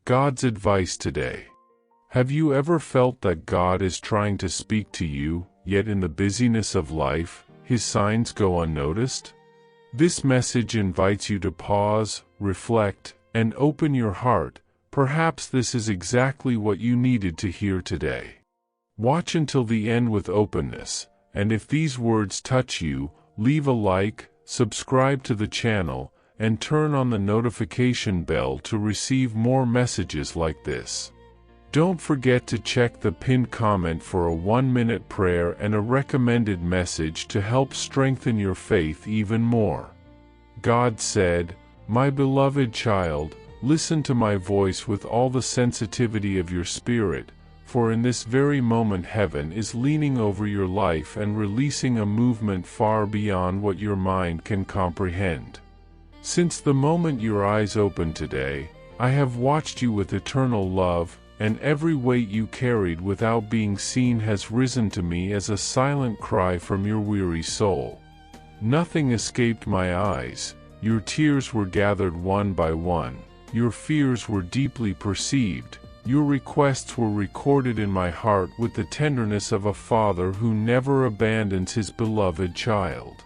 God's advice today. Have you ever felt that God is trying to speak to you, yet in the busyness of life, His signs go unnoticed? This message invites you to pause, reflect, and open your heart. Perhaps this is exactly what you needed to hear today. Watch until the end with openness, and if these words touch you, leave a like, subscribe to the channel, and turn on the notification bell to receive more messages like this. Don't forget to check the pinned comment for a 1-minute prayer and a recommended message to help strengthen your faith even more. God said, "My beloved child, listen to my voice with all the sensitivity of your spirit, for in this very moment heaven is leaning over your life and releasing a movement far beyond what your mind can comprehend. Since the moment your eyes opened today, I have watched you with eternal love, and every weight you carried without being seen has risen to me as a silent cry from your weary soul. Nothing escaped my eyes, your tears were gathered one by one, your fears were deeply perceived, your requests were recorded in my heart with the tenderness of a father who never abandons his beloved child."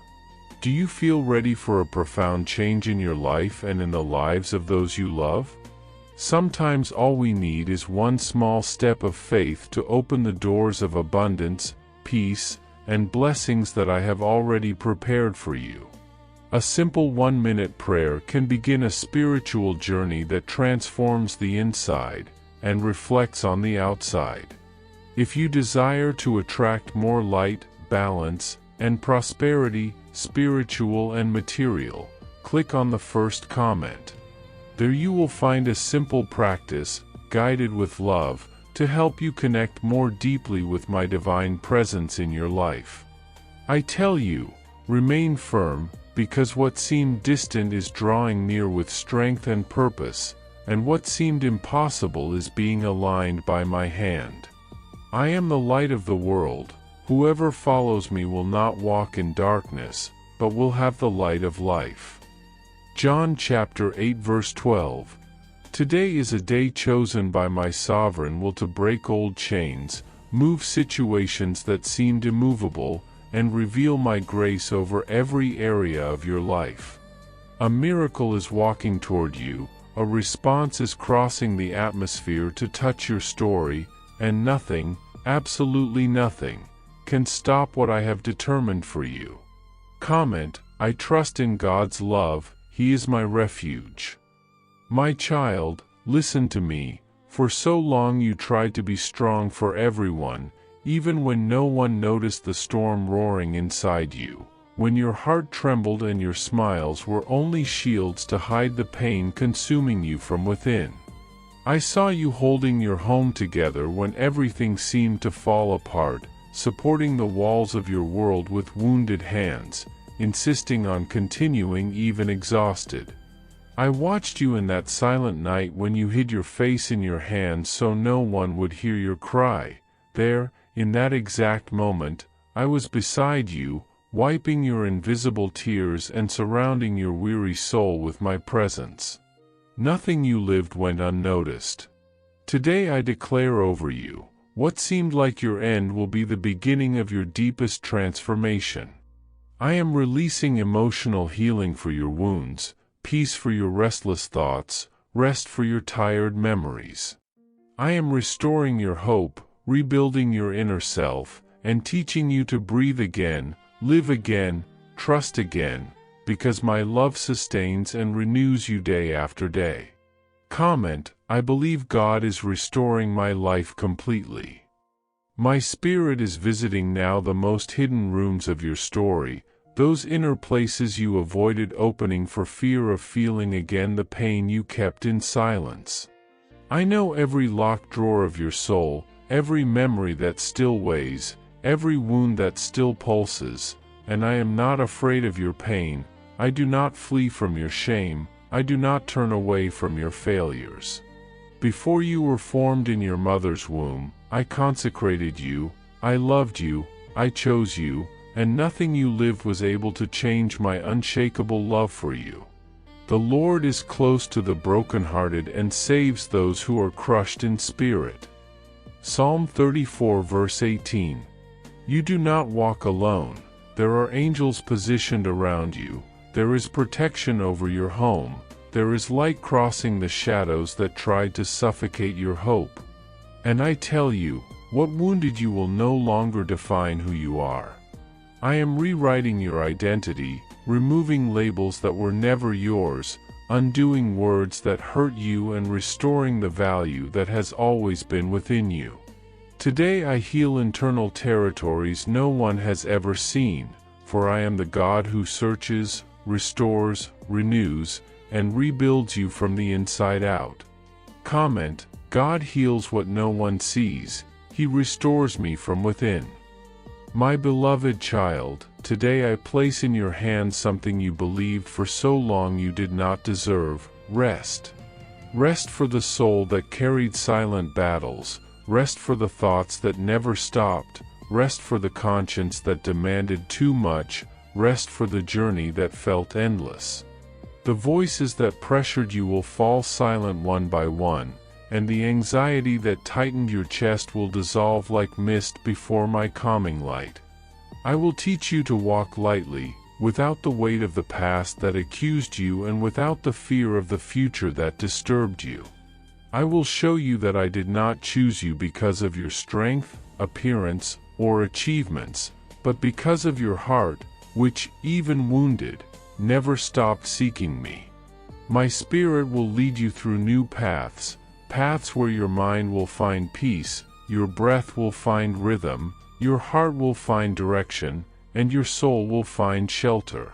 Do you feel ready for a profound change in your life and in the lives of those you love? Sometimes all we need is one small step of faith to open the doors of abundance, peace, and blessings that I have already prepared for you. A simple 1-minute prayer can begin a spiritual journey that transforms the inside and reflects on the outside. If you desire to attract more light, balance, and prosperity, spiritual and material, click on the first comment. There you will find a simple practice, guided with love, to help you connect more deeply with my divine presence in your life. I tell you, remain firm, because what seemed distant is drawing near with strength and purpose, and what seemed impossible is being aligned by my hand. I am the light of the world. Whoever follows me will not walk in darkness, but will have the light of life. John chapter 8 verse 12. Today is a day chosen by my sovereign will to break old chains, move situations that seemed immovable, and reveal my grace over every area of your life. A miracle is walking toward you, a response is crossing the atmosphere to touch your story, and nothing, absolutely nothing, can stop what I have determined for you. Comment, I trust in God's love, He is my refuge. My child, listen to me, for so long you tried to be strong for everyone, even when no one noticed the storm roaring inside you, when your heart trembled and your smiles were only shields to hide the pain consuming you from within. I saw you holding your home together when everything seemed to fall apart, supporting the walls of your world with wounded hands, insisting on continuing even exhausted. I watched you in that silent night when you hid your face in your hands so no one would hear your cry. There, in that exact moment, I was beside you, wiping your invisible tears and surrounding your weary soul with my presence. Nothing you lived went unnoticed. Today I declare over you, what seemed like your end will be the beginning of your deepest transformation. I am releasing emotional healing for your wounds, peace for your restless thoughts, rest for your tired memories. I am restoring your hope, rebuilding your inner self, and teaching you to breathe again, live again, trust again, because my love sustains and renews you day after day. Comment, I believe God is restoring my life completely. My spirit is visiting now the most hidden rooms of your story, those inner places you avoided opening for fear of feeling again the pain you kept in silence. I know every locked drawer of your soul, every memory that still weighs, every wound that still pulses, and I am not afraid of your pain. I do not flee from your shame, I do not turn away from your failures. Before you were formed in your mother's womb, I consecrated you, I loved you, I chose you, and nothing you lived was able to change my unshakable love for you. The Lord is close to the brokenhearted and saves those who are crushed in spirit. Psalm 34 verse 18. You do not walk alone. There are angels positioned around you. There is protection over your home. There is light crossing the shadows that tried to suffocate your hope. And I tell you, what wounded you will no longer define who you are. I am rewriting your identity, removing labels that were never yours, undoing words that hurt you and restoring the value that has always been within you. Today I heal internal territories no one has ever seen, for I am the God who searches, restores, renews, and rebuilds you from the inside out. Comment: God heals what no one sees. He restores me from within. My beloved child, today I place in your hands something you believed for so long you did not deserve: rest. Rest for the soul that carried silent battles, rest for the thoughts that never stopped, rest for the conscience that demanded too much, rest for the journey that felt endless. The voices that pressured you will fall silent one by one, and the anxiety that tightened your chest will dissolve like mist before my calming light. I will teach you to walk lightly, without the weight of the past that accused you and without the fear of the future that disturbed you. I will show you that I did not choose you because of your strength, appearance, or achievements, but because of your heart, which, even wounded, never stopped seeking me. My Spirit will lead you through new paths, paths where your mind will find peace, your breath will find rhythm, your heart will find direction, and your soul will find shelter.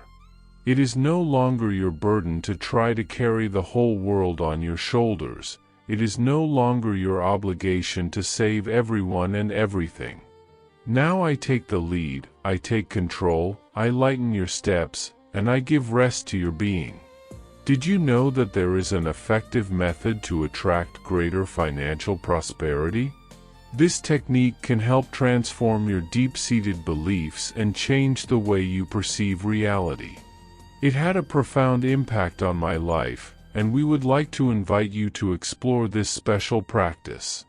It is no longer your burden to try to carry the whole world on your shoulders. It is no longer your obligation to save everyone and everything. Now I take the lead, I take control, I lighten your steps, and I give rest to your being. Did you know that there is an effective method to attract greater financial prosperity? This technique can help transform your deep-seated beliefs and change the way you perceive reality. It had a profound impact on my life, and we would like to invite you to explore this special practice.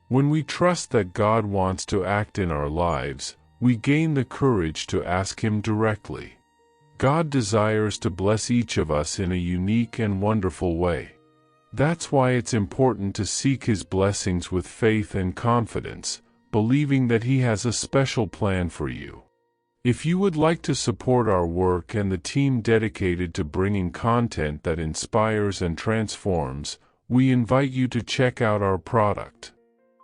When we trust that God wants to act in our lives, we gain the courage to ask Him directly. God desires to bless each of us in a unique and wonderful way. That's why it's important to seek His blessings with faith and confidence, believing that He has a special plan for you. If you would like to support our work and the team dedicated to bringing content that inspires and transforms, we invite you to check out our product.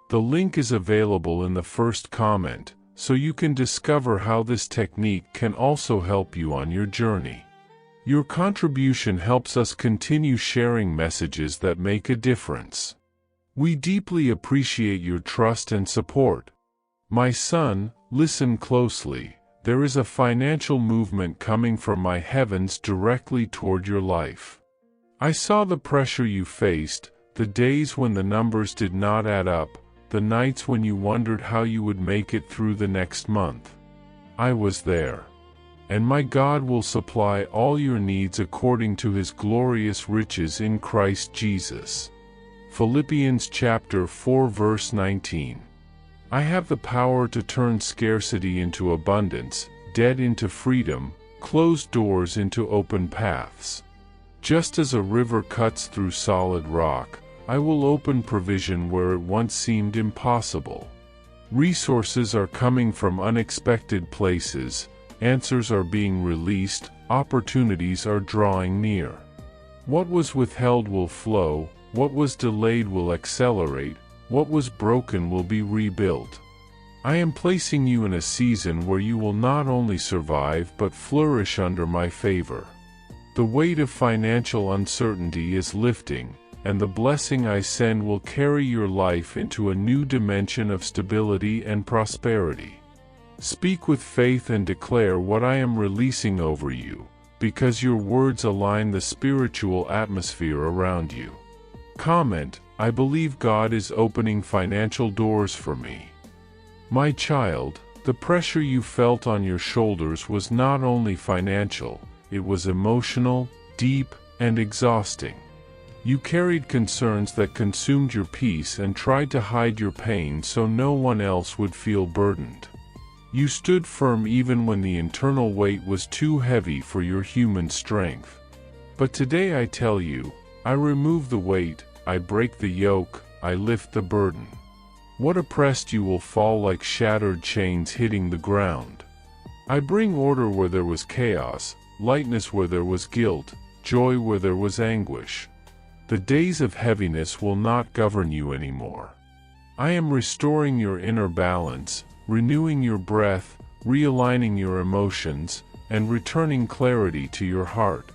The link is available in the first comment, so you can discover how this technique can also help you on your journey. Your contribution helps us continue sharing messages that make a difference. We deeply appreciate your trust and support. My son, listen closely. There is a financial movement coming from my heavens directly toward your life. I saw the pressure you faced, the days when the numbers did not add up, the nights when you wondered how you would make it through the next month. I was there. And my God will supply all your needs according to His glorious riches in Christ Jesus. Philippians chapter 4 verse 19. I have the power to turn scarcity into abundance, debt into freedom, closed doors into open paths. Just as a river cuts through solid rock, I will open provision where it once seemed impossible. Resources are coming from unexpected places, answers are being released, opportunities are drawing near. What was withheld will flow, what was delayed will accelerate, what was broken will be rebuilt. I am placing you in a season where you will not only survive but flourish under my favor. The weight of financial uncertainty is lifting, and the blessing I send will carry your life into a new dimension of stability and prosperity. Speak with faith and declare what I am releasing over you, because your words align the spiritual atmosphere around you. Comment: I believe God is opening financial doors for me. My child, the pressure you felt on your shoulders was not only financial, it was emotional, deep, and exhausting. You carried concerns that consumed your peace and tried to hide your pain so no one else would feel burdened. You stood firm even when the internal weight was too heavy for your human strength. But today I tell you, I remove the weight, I break the yoke, I lift the burden. What oppressed you will fall like shattered chains hitting the ground. I bring order where there was chaos, lightness where there was guilt, joy where there was anguish. The days of heaviness will not govern you anymore. I am restoring your inner balance, renewing your breath, realigning your emotions, and returning clarity to your heart.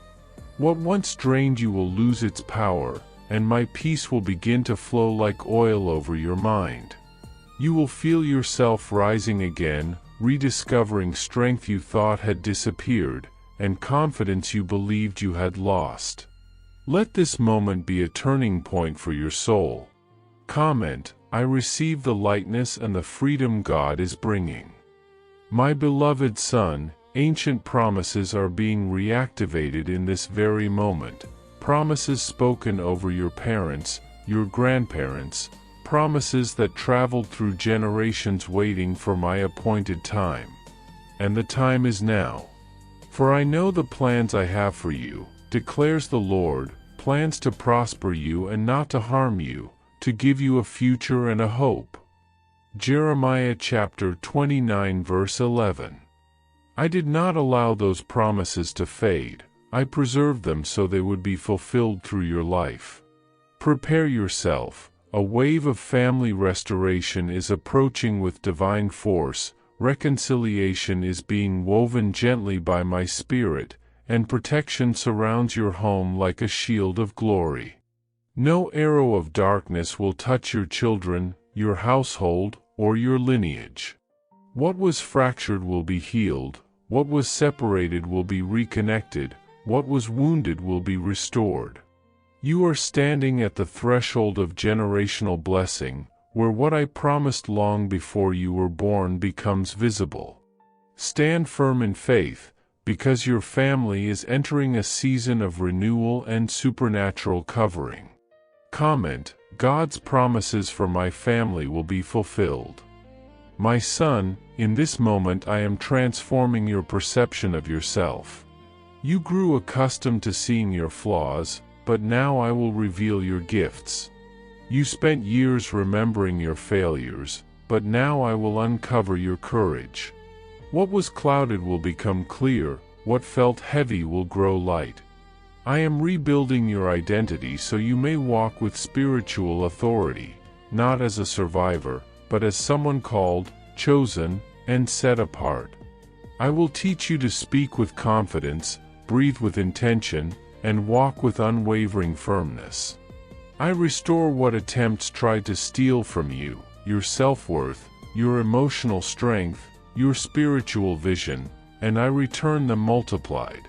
What once drained you will lose its power, and my peace will begin to flow like oil over your mind. You will feel yourself rising again, rediscovering strength you thought had disappeared, and confidence you believed you had lost. Let this moment be a turning point for your soul. Comment, I receive the lightness and the freedom God is bringing. My beloved son, ancient promises are being reactivated in this very moment. Promises spoken over your parents, your grandparents, promises that traveled through generations waiting for my appointed time. And the time is now. For I know the plans I have for you, declares the Lord, plans to prosper you and not to harm you, to give you a future and a hope. Jeremiah chapter 29 verse 11. I did not allow those promises to fade, I preserved them so they would be fulfilled through your life. Prepare yourself, a wave of family restoration is approaching with divine force, reconciliation is being woven gently by my Spirit, and protection surrounds your home like a shield of glory. No arrow of darkness will touch your children, your household, or your lineage. What was fractured will be healed, what was separated will be reconnected, what was wounded will be restored. You are standing at the threshold of generational blessing, where what I promised long before you were born becomes visible. Stand firm in faith, because your family is entering a season of renewal and supernatural covering. Comment, God's promises for my family will be fulfilled. My son, in this moment I am transforming your perception of yourself. You grew accustomed to seeing your flaws, but now I will reveal your gifts. You spent years remembering your failures, but now I will uncover your courage. What was clouded will become clear, what felt heavy will grow light. I am rebuilding your identity so you may walk with spiritual authority, not as a survivor, but as someone called, chosen, and set apart. I will teach you to speak with confidence, breathe with intention, and walk with unwavering firmness. I restore what attempts tried to steal from you, your self-worth, your emotional strength, your spiritual vision, and I return them multiplied.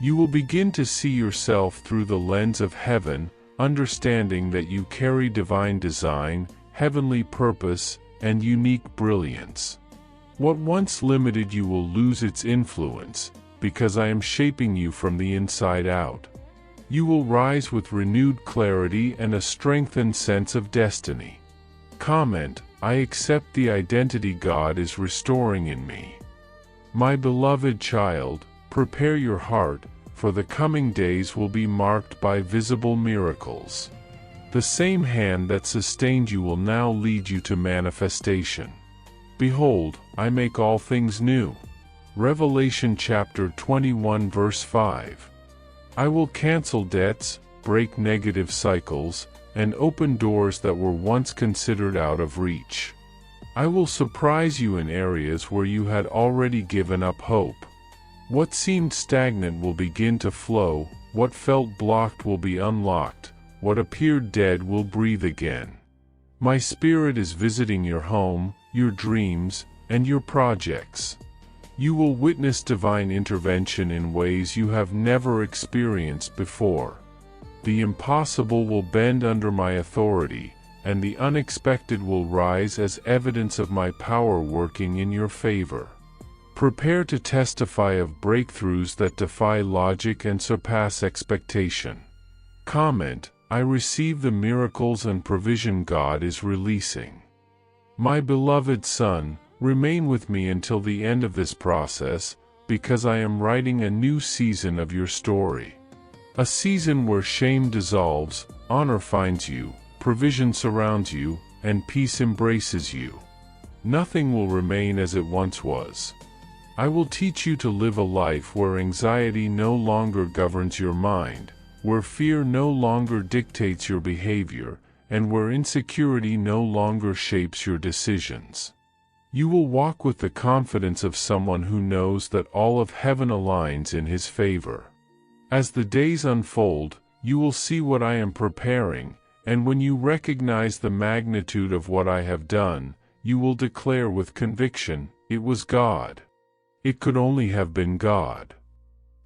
You will begin to see yourself through the lens of heaven, understanding that you carry divine design, heavenly purpose, and unique brilliance. What once limited you will lose its influence, because I am shaping you from the inside out. You will rise with renewed clarity and a strengthened sense of destiny. Comment, I accept the identity God is restoring in me. My beloved child, prepare your heart, for the coming days will be marked by visible miracles. The same hand that sustained you will now lead you to manifestation. Behold, I make all things new. Revelation chapter 21 verse 5. I will cancel debts, break negative cycles, and open doors that were once considered out of reach. I will surprise you in areas where you had already given up hope. What seemed stagnant will begin to flow, what felt blocked will be unlocked, what appeared dead will breathe again. My Spirit is visiting your home, your dreams, and your projects. You will witness divine intervention in ways you have never experienced before. The impossible will bend under my authority, and the unexpected will rise as evidence of my power working in your favor. Prepare to testify of breakthroughs that defy logic and surpass expectation. Comment: I receive the miracles and provision God is releasing. My beloved son, remain with me until the end of this process, because I am writing a new season of your story. A season where shame dissolves, honor finds you, provision surrounds you, and peace embraces you. Nothing will remain as it once was. I will teach you to live a life where anxiety no longer governs your mind, where fear no longer dictates your behavior, and where insecurity no longer shapes your decisions. You will walk with the confidence of someone who knows that all of heaven aligns in his favor. As the days unfold, you will see what I am preparing, and when you recognize the magnitude of what I have done, you will declare with conviction, "It was God. It could only have been God."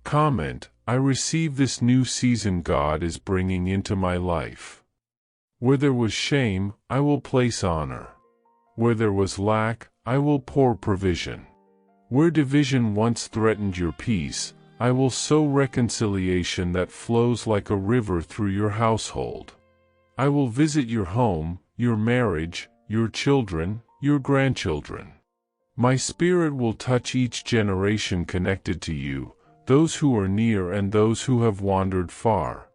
Comment: I receive this new season God is bringing into my life. Where there was shame, I will place honor. Where there was lack, I will pour provision. Where division once threatened your peace, I will sow reconciliation that flows like a river through your household. I will visit your home, your marriage, your children, your grandchildren. My Spirit will touch each generation connected to you, those who are near and those who have wandered far.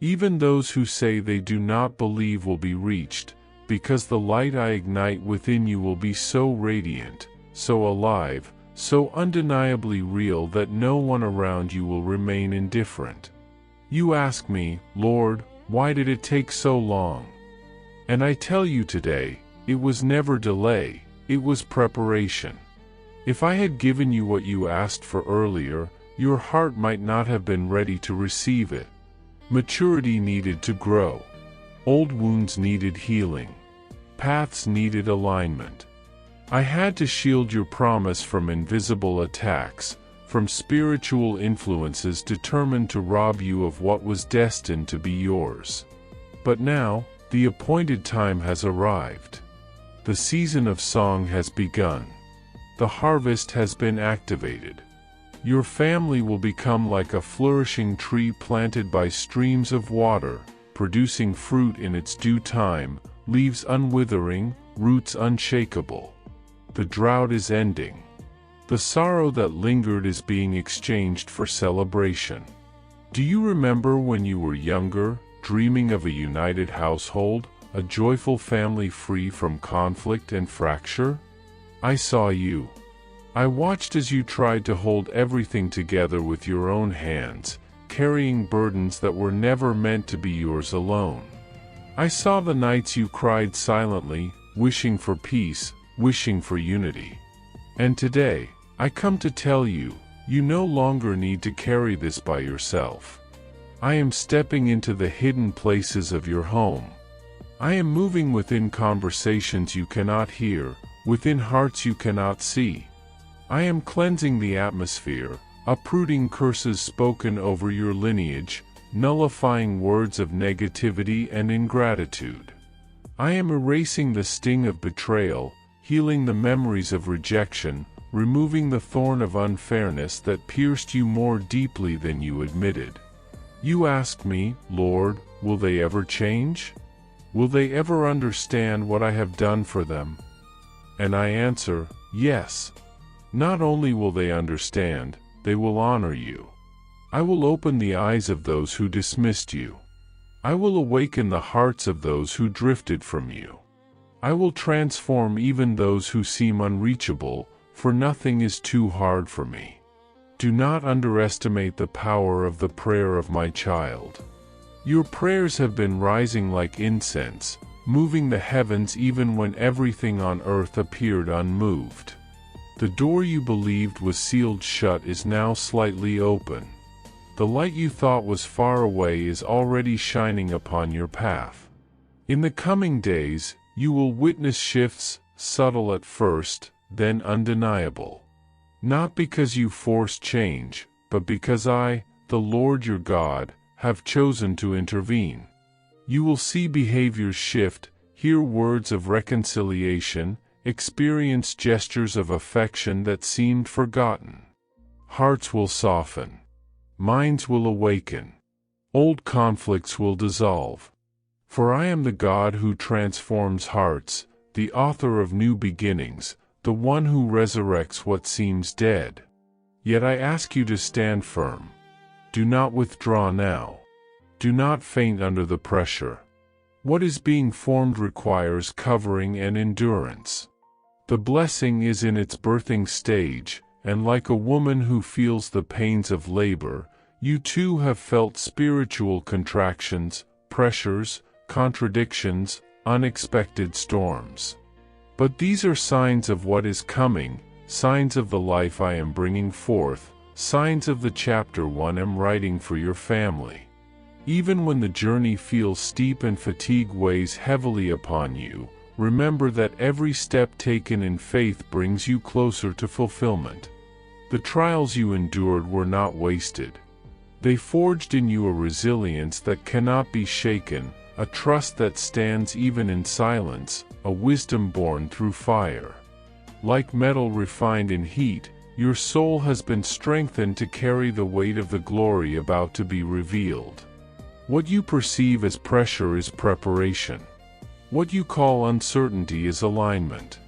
Even those who say they do not believe will be reached, because the light I ignite within you will be so radiant, so alive, so undeniably real that no one around you will remain indifferent. You ask me, Lord, why did it take so long? And I tell you today, it was never delay, it was preparation. If I had given you what you asked for earlier, your heart might not have been ready to receive it. Maturity needed to grow. Old wounds needed healing. Paths needed alignment. I had to shield your promise from invisible attacks, from spiritual influences determined to rob you of what was destined to be yours. But now, the appointed time has arrived. The season of song has begun. The harvest has been activated. Your family will become like a flourishing tree planted by streams of water, producing fruit in its due time, leaves unwithering, roots unshakable. The drought is ending. The sorrow that lingered is being exchanged for celebration. Do you remember when you were younger, dreaming of a united household, a joyful family free from conflict and fracture? I saw you. I watched as you tried to hold everything together with your own hands, carrying burdens that were never meant to be yours alone. I saw the nights you cried silently, wishing for peace, wishing for unity. And today, I come to tell you, you no longer need to carry this by yourself. I am stepping into the hidden places of your home. I am moving within conversations you cannot hear, within hearts you cannot see. I am cleansing the atmosphere, uprooting curses spoken over your lineage, nullifying words of negativity and ingratitude. I am erasing the sting of betrayal, healing the memories of rejection, removing the thorn of unfairness that pierced you more deeply than you admitted. You ask me, Lord, will they ever change? Will they ever understand what I have done for them? And I answer, yes. Not only will they understand, they will honor you. I will open the eyes of those who dismissed you. I will awaken the hearts of those who drifted from you. I will transform even those who seem unreachable, for nothing is too hard for me. Do not underestimate the power of the prayer of my child. Your prayers have been rising like incense, moving the heavens even when everything on earth appeared unmoved. The door you believed was sealed shut is now slightly open. The light you thought was far away is already shining upon your path. In the coming days, you will witness shifts, subtle at first, then undeniable. Not because you forced change, but because I, the Lord your God, have chosen to intervene. You will see behaviors shift, hear words of reconciliation, experience gestures of affection that seemed forgotten. Hearts will soften. Minds will awaken. Old conflicts will dissolve. For I am the God who transforms hearts, the author of new beginnings, the one who resurrects what seems dead. Yet I ask you to stand firm. Do not withdraw now. Do not faint under the pressure. What is being formed requires covering and endurance. The blessing is in its birthing stage, and like a woman who feels the pains of labor, you too have felt spiritual contractions, pressures, contradictions, unexpected storms. But these are signs of what is coming, signs of the life I am bringing forth, signs of the chapter 1 I'm writing for your family. Even when the journey feels steep and fatigue weighs heavily upon you, remember that every step taken in faith brings you closer to fulfillment. The trials you endured were not wasted. They forged in you a resilience that cannot be shaken, a trust that stands even in silence, a wisdom born through fire. Like metal refined in heat, your soul has been strengthened to carry the weight of the glory about to be revealed. What you perceive as pressure is preparation. What you call uncertainty is alignment.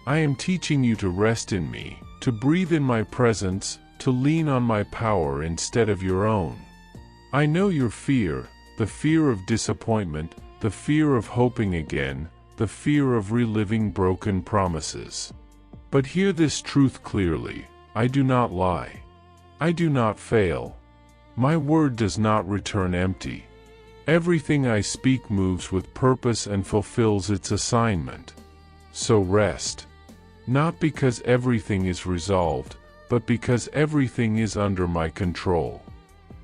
I am teaching you to rest in me, to breathe in my presence, to lean on my power instead of your own. I know your fear, the fear of disappointment, the fear of hoping again, the fear of reliving broken promises. But hear this truth clearly: I do not lie. I do not fail. My word does not return empty. Everything I speak moves with purpose and fulfills its assignment. So rest. Not because everything is resolved, but because everything is under my control.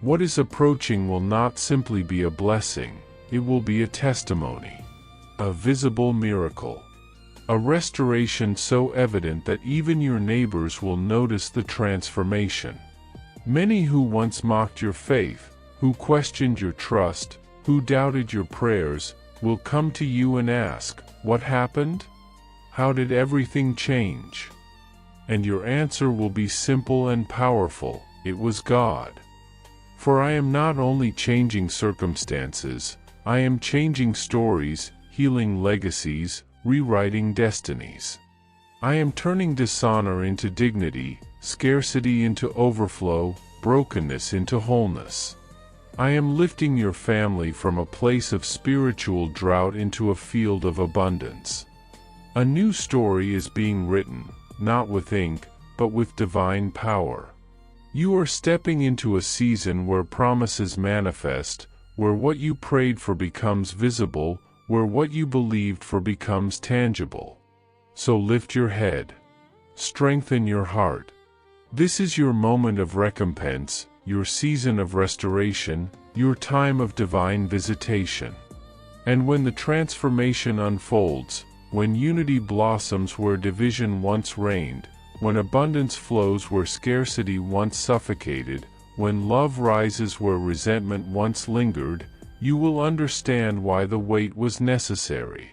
What is approaching will not simply be a blessing, it will be a testimony. A visible miracle. A restoration so evident that even your neighbors will notice the transformation. Many who once mocked your faith, who questioned your trust, who doubted your prayers, will come to you and ask, "What happened? How did everything change?" And your answer will be simple and powerful: it was God. For I am not only changing circumstances, I am changing stories, healing legacies, rewriting destinies. I am turning dishonor into dignity, scarcity into overflow, brokenness into wholeness. I am lifting your family from a place of spiritual drought into a field of abundance. A new story is being written, not with ink, but with divine power. You are stepping into a season where promises manifest, where what you prayed for becomes visible, where what you believed for becomes tangible. So lift your head. Strengthen your heart. This is your moment of recompense, your season of restoration, your time of divine visitation. And when the transformation unfolds, when unity blossoms where division once reigned, when abundance flows where scarcity once suffocated, when love rises where resentment once lingered, you will understand why the wait was necessary.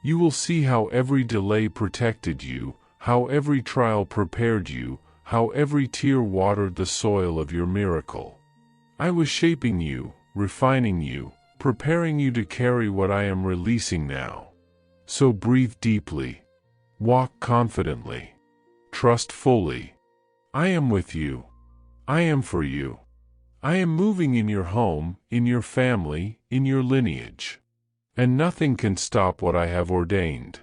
You will see how every delay protected you, how every trial prepared you, how every tear watered the soil of your miracle. I was shaping you, refining you, preparing you to carry what I am releasing now. So breathe deeply. Walk confidently. Trust fully. I am with you. I am for you. I am moving in your home, in your family, in your lineage. And nothing can stop what I have ordained.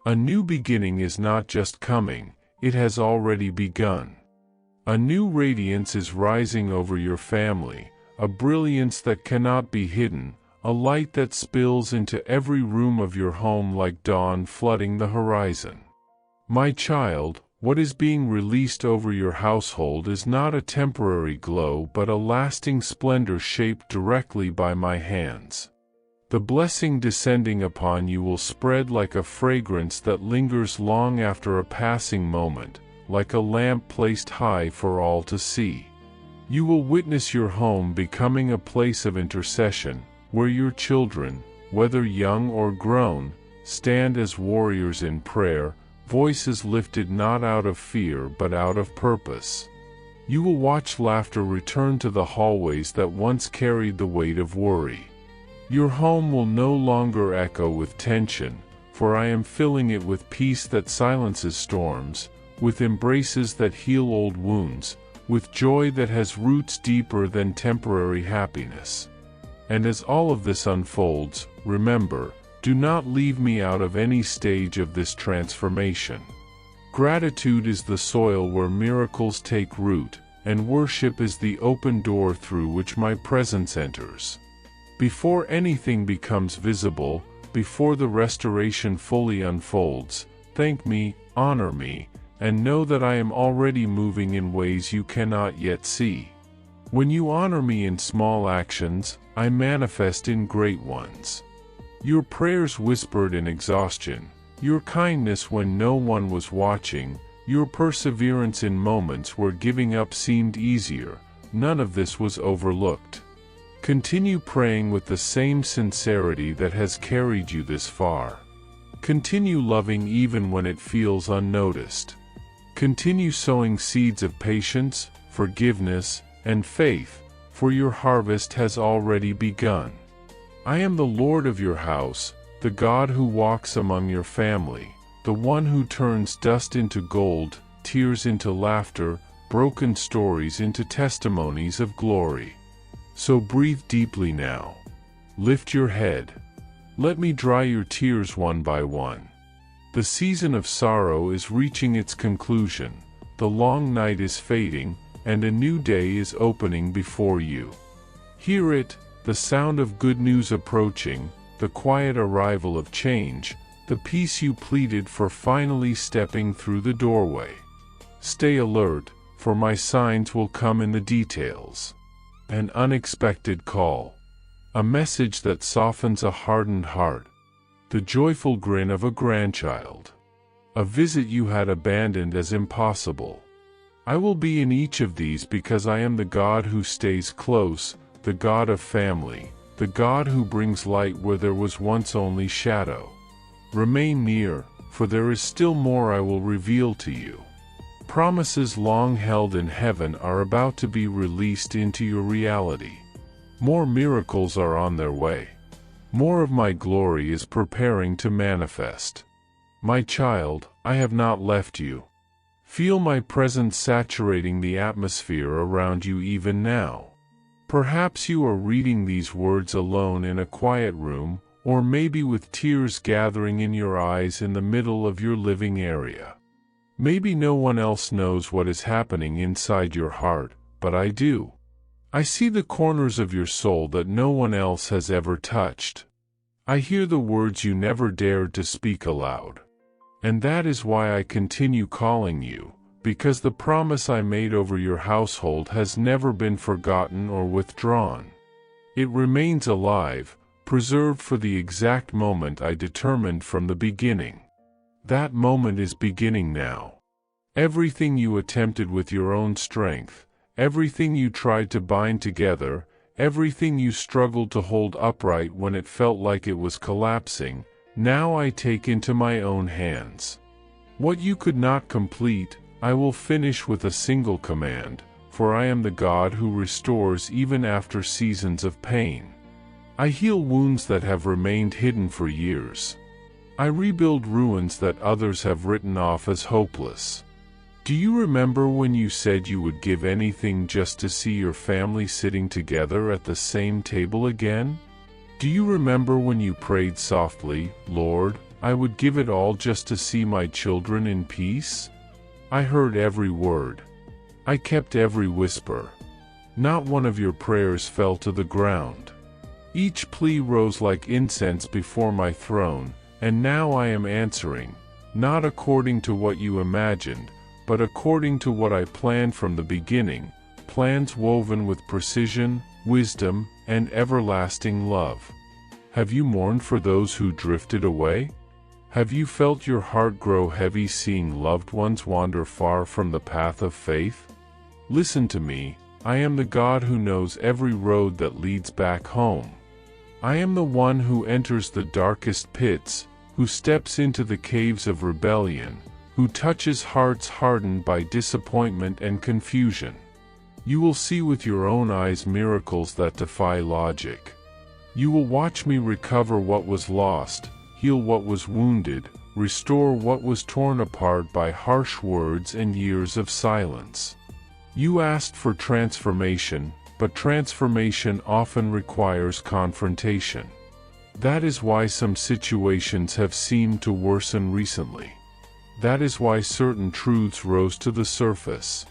A new beginning is not just coming, it has already begun. A new radiance is rising over your family, a brilliance that cannot be hidden, a light that spills into every room of your home like dawn flooding the horizon. My child, what is being released over your household is not a temporary glow but a lasting splendor shaped directly by my hands. The blessing descending upon you will spread like a fragrance that lingers long after a passing moment, like a lamp placed high for all to see. You will witness your home becoming a place of intercession, where your children, whether young or grown, stand as warriors in prayer, voices lifted not out of fear but out of purpose. You will watch laughter return to the hallways that once carried the weight of worry. Your home will no longer echo with tension, for I am filling it with peace that silences storms, with embraces that heal old wounds, with joy that has roots deeper than temporary happiness. And as all of this unfolds, remember, do not leave me out of any stage of this transformation. Gratitude is the soil where miracles take root, and worship is the open door through which my presence enters. Before anything becomes visible, before the restoration fully unfolds, thank me, honor me, and know that I am already moving in ways you cannot yet see. When you honor me in small actions, I manifest in great ones. Your prayers whispered in exhaustion, your kindness when no one was watching, your perseverance in moments where giving up seemed easier, none of this was overlooked. Continue praying with the same sincerity that has carried you this far. Continue loving even when it feels unnoticed. Continue sowing seeds of patience, forgiveness, and faith, for your harvest has already begun. I am the Lord of your house, the God who walks among your family, the one who turns dust into gold, tears into laughter, broken stories into testimonies of glory. So breathe deeply now. Lift your head. Let me dry your tears one by one. The season of sorrow is reaching its conclusion, the long night is fading, and a new day is opening before you. Hear it, the sound of good news approaching, the quiet arrival of change, the peace you pleaded for finally stepping through the doorway. Stay alert, for my signs will come in the details. An unexpected call. A message that softens a hardened heart. The joyful grin of a grandchild. A visit you had abandoned as impossible. I will be in each of these because I am the God who stays close, the God of family, the God who brings light where there was once only shadow. Remain near, for there is still more I will reveal to you. Promises long held in heaven are about to be released into your reality. More miracles are on their way. More of my glory is preparing to manifest. My child, I have not left you. Feel my presence saturating the atmosphere around you even now. Perhaps you are reading these words alone in a quiet room, or maybe with tears gathering in your eyes in the middle of your living area. Maybe no one else knows what is happening inside your heart, but I do. I see the corners of your soul that no one else has ever touched. I hear the words you never dared to speak aloud. And that is why I continue calling you, because the promise I made over your household has never been forgotten or withdrawn. It remains alive, preserved for the exact moment I determined from the beginning. That moment is beginning now. Everything you attempted with your own strength, everything you tried to bind together, everything you struggled to hold upright when it felt like it was collapsing, now I take into my own hands. What you could not complete, I will finish with a single command, for I am the God who restores even after seasons of pain. I heal wounds that have remained hidden for years. I rebuild ruins that others have written off as hopeless. Do you remember when you said you would give anything just to see your family sitting together at the same table again? Do you remember when you prayed softly, Lord, I would give it all just to see my children in peace? I heard every word. I kept every whisper. Not one of your prayers fell to the ground. Each plea rose like incense before my throne, and now I am answering, not according to what you imagined, but according to what I planned from the beginning, plans woven with precision, wisdom, and everlasting love. Have you mourned for those who drifted away? Have you felt your heart grow heavy seeing loved ones wander far from the path of faith? Listen to me, I am the God who knows every road that leads back home. I am the one who enters the darkest pits, who steps into the caves of rebellion, who touches hearts hardened by disappointment and confusion. You will see with your own eyes miracles that defy logic. You will watch me recover what was lost, heal what was wounded, restore what was torn apart by harsh words and years of silence. You asked for transformation, but transformation often requires confrontation. That is why some situations have seemed to worsen recently. That is why certain truths rose to the surface.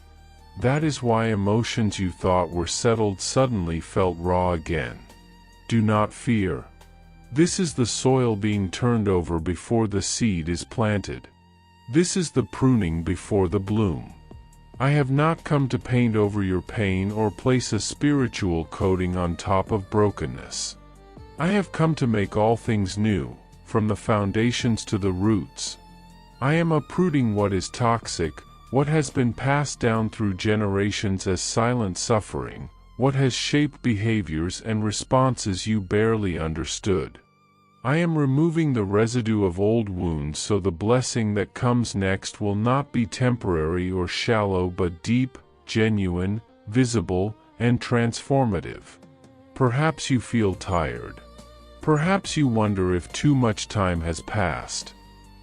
That is why emotions you thought were settled suddenly felt raw again. Do not fear. This is the soil being turned over before the seed is planted. This is the pruning before the bloom. I have not come to paint over your pain or place a spiritual coating on top of brokenness. I have come to make all things new, from the foundations to the roots. I am uprooting what is toxic, what has been passed down through generations as silent suffering, what has shaped behaviors and responses you barely understood. I am removing the residue of old wounds so the blessing that comes next will not be temporary or shallow but deep, genuine, visible, and transformative. Perhaps you feel tired. Perhaps you wonder if too much time has passed.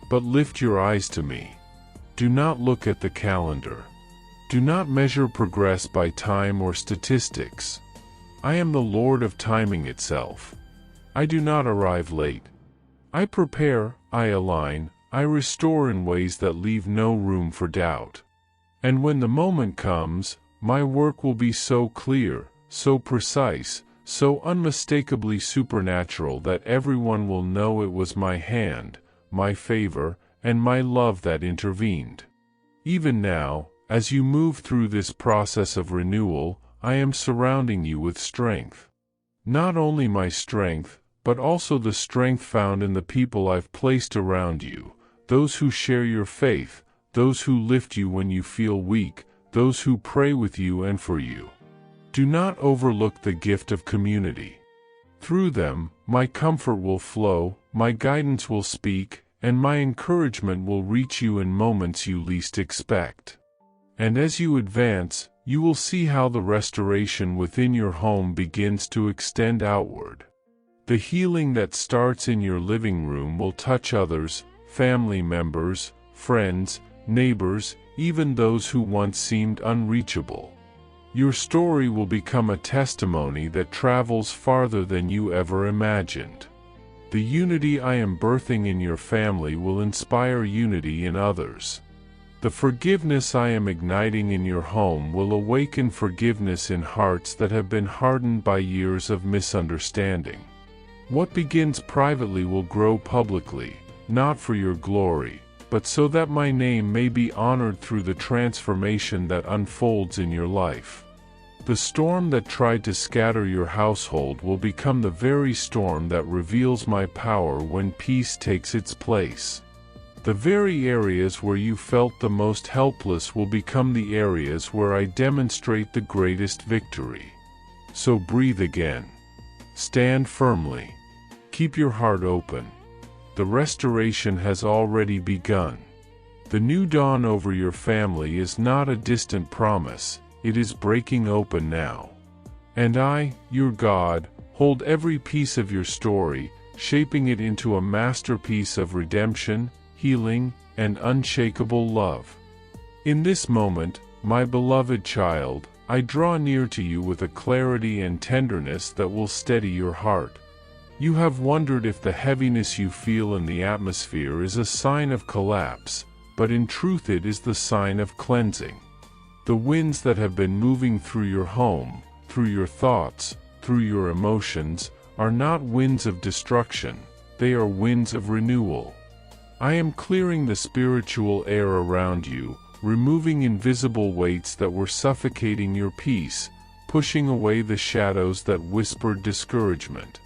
But lift your eyes to me. Do not look at the calendar. Do not measure progress by time or statistics. I am the Lord of timing itself. I do not arrive late. I prepare, I align, I restore in ways that leave no room for doubt. And when the moment comes, my work will be so clear, so precise, so unmistakably supernatural that everyone will know it was my hand, my favor, and my love that intervened. Even now, as you move through this process of renewal, I am surrounding you with strength. Not only my strength, but also the strength found in the people I've placed around you, those who share your faith, those who lift you when you feel weak, those who pray with you and for you. Do not overlook the gift of community. Through them, my comfort will flow, my guidance will speak, and my encouragement will reach you in moments you least expect. And as you advance, you will see how the restoration within your home begins to extend outward. The healing that starts in your living room will touch others, family members, friends, neighbors, even those who once seemed unreachable. Your story will become a testimony that travels farther than you ever imagined. The unity I am birthing in your family will inspire unity in others. The forgiveness I am igniting in your home will awaken forgiveness in hearts that have been hardened by years of misunderstanding. What begins privately will grow publicly, not for your glory, but so that my name may be honored through the transformation that unfolds in your life. The storm that tried to scatter your household will become the very storm that reveals my power when peace takes its place. The very areas where you felt the most helpless will become the areas where I demonstrate the greatest victory. So breathe again. Stand firmly. Keep your heart open. The restoration has already begun. The new dawn over your family is not a distant promise, it is breaking open now. And I, your God, hold every piece of your story, shaping it into a masterpiece of redemption, healing, and unshakable love. In this moment, my beloved child, I draw near to you with a clarity and tenderness that will steady your heart. You have wondered if the heaviness you feel in the atmosphere is a sign of collapse, but in truth it is the sign of cleansing. The winds that have been moving through your home, through your thoughts, through your emotions, are not winds of destruction, they are winds of renewal. I am clearing the spiritual air around you, removing invisible weights that were suffocating your peace, pushing away the shadows that whispered discouragement.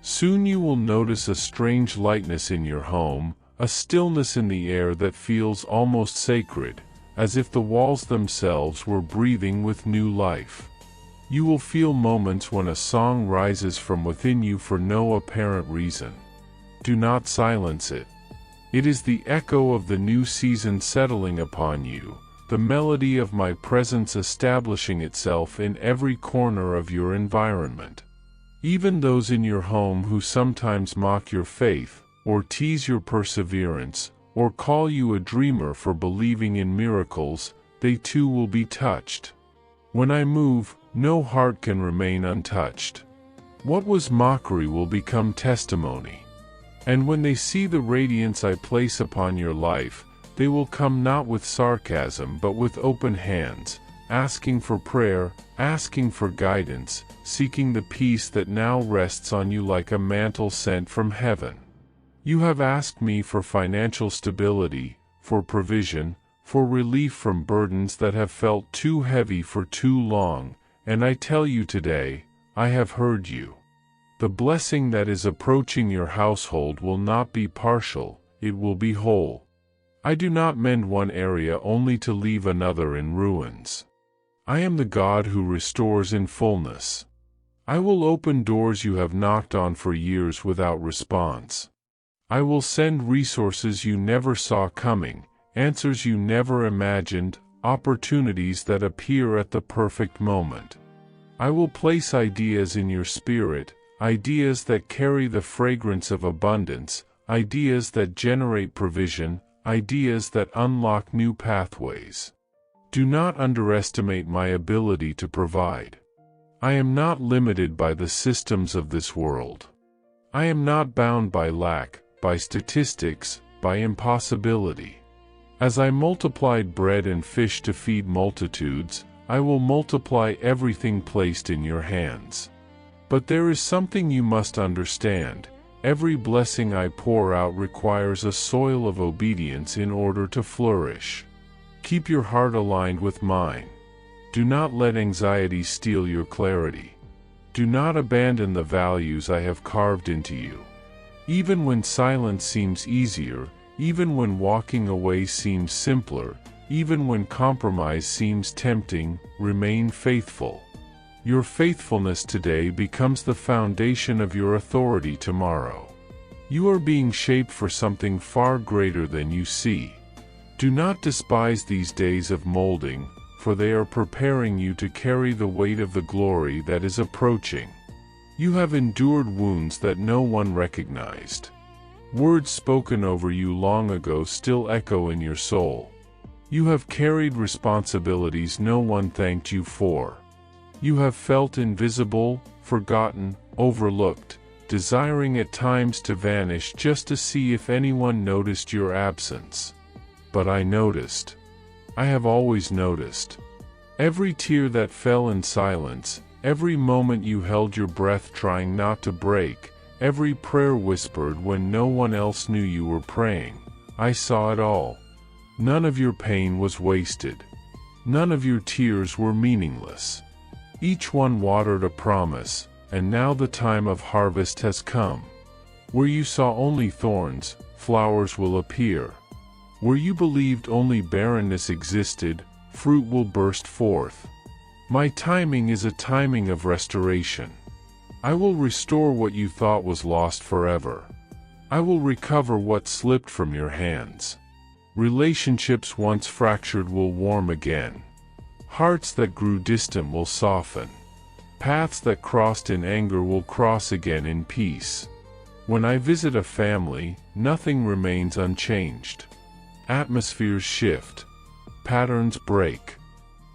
Soon you will notice a strange lightness in your home, a stillness in the air that feels almost sacred, as if the walls themselves were breathing with new life. You will feel moments when a song rises from within you for no apparent reason. Do not silence it. It is the echo of the new season settling upon you, the melody of my presence establishing itself in every corner of your environment. Even those in your home who sometimes mock your faith, or tease your perseverance, or call you a dreamer for believing in miracles, they too will be touched. When I move, no heart can remain untouched. What was mockery will become testimony. And when they see the radiance I place upon your life, they will come not with sarcasm but with open hands, asking for prayer, asking for guidance, seeking the peace that now rests on you like a mantle sent from heaven. You have asked me for financial stability, for provision, for relief from burdens that have felt too heavy for too long, and I tell you today, I have heard you. The blessing that is approaching your household will not be partial, it will be whole. I do not mend one area only to leave another in ruins. I am the God who restores in fullness. I will open doors you have knocked on for years without response. I will send resources you never saw coming, answers you never imagined, opportunities that appear at the perfect moment. I will place ideas in your spirit, ideas that carry the fragrance of abundance, ideas that generate provision, ideas that unlock new pathways. Do not underestimate my ability to provide. I am not limited by the systems of this world. I am not bound by lack, by statistics, by impossibility. As I multiplied bread and fish to feed multitudes, I will multiply everything placed in your hands. But there is something you must understand. Every blessing I pour out requires a soil of obedience in order to flourish. Keep your heart aligned with mine. Do not let anxiety steal your clarity. Do not abandon the values I have carved into you. Even when silence seems easier, even when walking away seems simpler, even when compromise seems tempting, remain faithful. Your faithfulness today becomes the foundation of your authority tomorrow. You are being shaped for something far greater than you see. Do not despise these days of molding, for they are preparing you to carry the weight of the glory that is approaching. You have endured wounds that no one recognized. Words spoken over you long ago still echo in your soul. You have carried responsibilities no one thanked you for. You have felt invisible, forgotten, overlooked, desiring at times to vanish just to see if anyone noticed your absence. But I noticed. I have always noticed. Every tear that fell in silence, every moment you held your breath trying not to break, every prayer whispered when no one else knew you were praying, I saw it all. None of your pain was wasted. None of your tears were meaningless. Each one watered a promise, and now the time of harvest has come. Where you saw only thorns, flowers will appear. Where you believed only barrenness existed, fruit will burst forth. My timing is a timing of restoration. I will restore what you thought was lost forever. I will recover what slipped from your hands. Relationships once fractured will warm again. Hearts that grew distant will soften. Paths that crossed in anger will cross again in peace. When I visit a family, nothing remains unchanged. Atmospheres shift. Patterns break.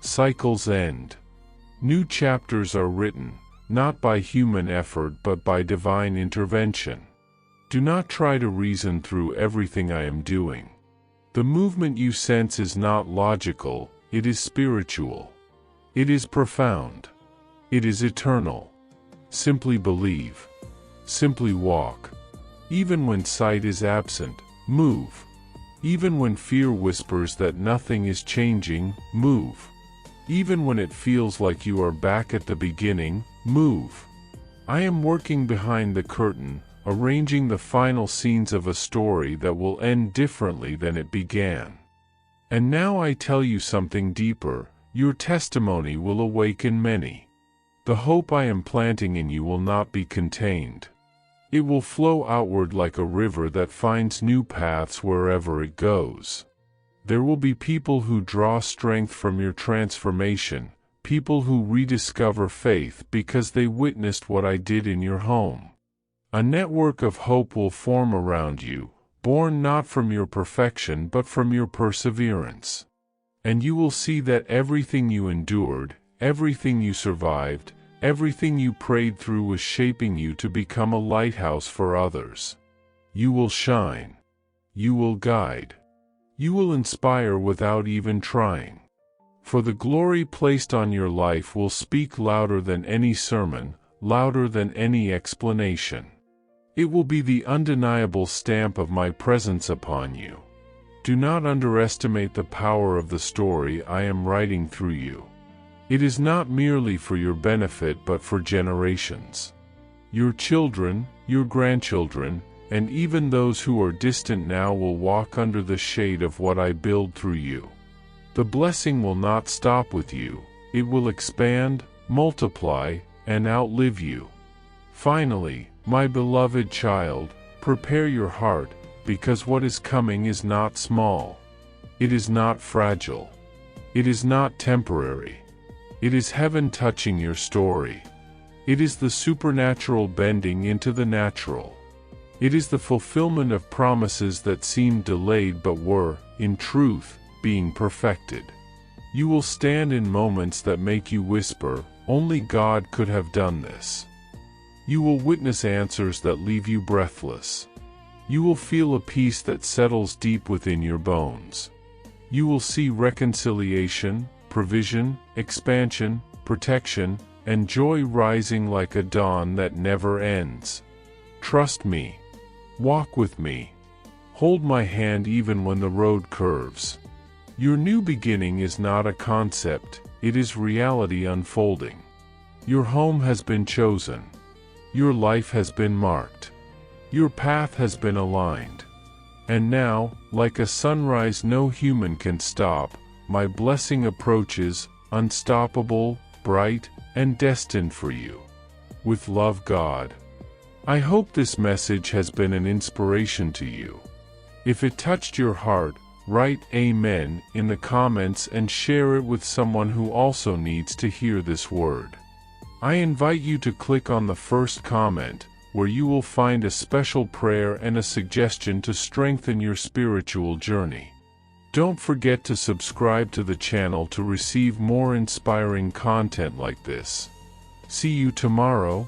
Cycles end. New chapters are written, not by human effort but by divine intervention. Do not try to reason through everything I am doing. The movement you sense is not logical, it is spiritual. It is profound. It is eternal. Simply believe. Simply walk. Even when sight is absent, move. Even when fear whispers that nothing is changing, move. Even when it feels like you are back at the beginning, move. I am working behind the curtain, arranging the final scenes of a story that will end differently than it began. And now I tell you something deeper, your testimony will awaken many. The hope I am planting in you will not be contained. It will flow outward like a river that finds new paths wherever it goes. There will be people who draw strength from your transformation, people who rediscover faith because they witnessed what I did in your home. A network of hope will form around you, born not from your perfection but from your perseverance. And you will see that everything you endured, everything you survived, everything you prayed through was shaping you to become a lighthouse for others. You will shine. You will guide. You will inspire without even trying. For the glory placed on your life will speak louder than any sermon, louder than any explanation. It will be the undeniable stamp of my presence upon you. Do not underestimate the power of the story I am writing through you. It is not merely for your benefit but for generations. Your children, your grandchildren, and even those who are distant now will walk under the shade of what I build through you. The blessing will not stop with you, it will expand, multiply, and outlive you. Finally, my beloved child, prepare your heart, because what is coming is not small. It is not fragile. It is not temporary. It is heaven touching your story. It is the supernatural bending into the natural. It is the fulfillment of promises that seemed delayed but were, in truth, being perfected. You will stand in moments that make you whisper, "Only God could have done this." You will witness answers that leave you breathless. You will feel a peace that settles deep within your bones. You will see reconciliation, provision, expansion, protection, and joy rising like a dawn that never ends. Trust me. Walk with me. Hold my hand even when the road curves. Your new beginning is not a concept, it is reality unfolding. Your home has been chosen. Your life has been marked. Your path has been aligned. And now, like a sunrise no human can stop, my blessing approaches, unstoppable, bright, and destined for you. With love, God. I hope this message has been an inspiration to you. If it touched your heart, write Amen in the comments and share it with someone who also needs to hear this word. I invite you to click on the first comment, where you will find a special prayer and a suggestion to strengthen your spiritual journey. Don't forget to subscribe to the channel to receive more inspiring content like this. See you tomorrow.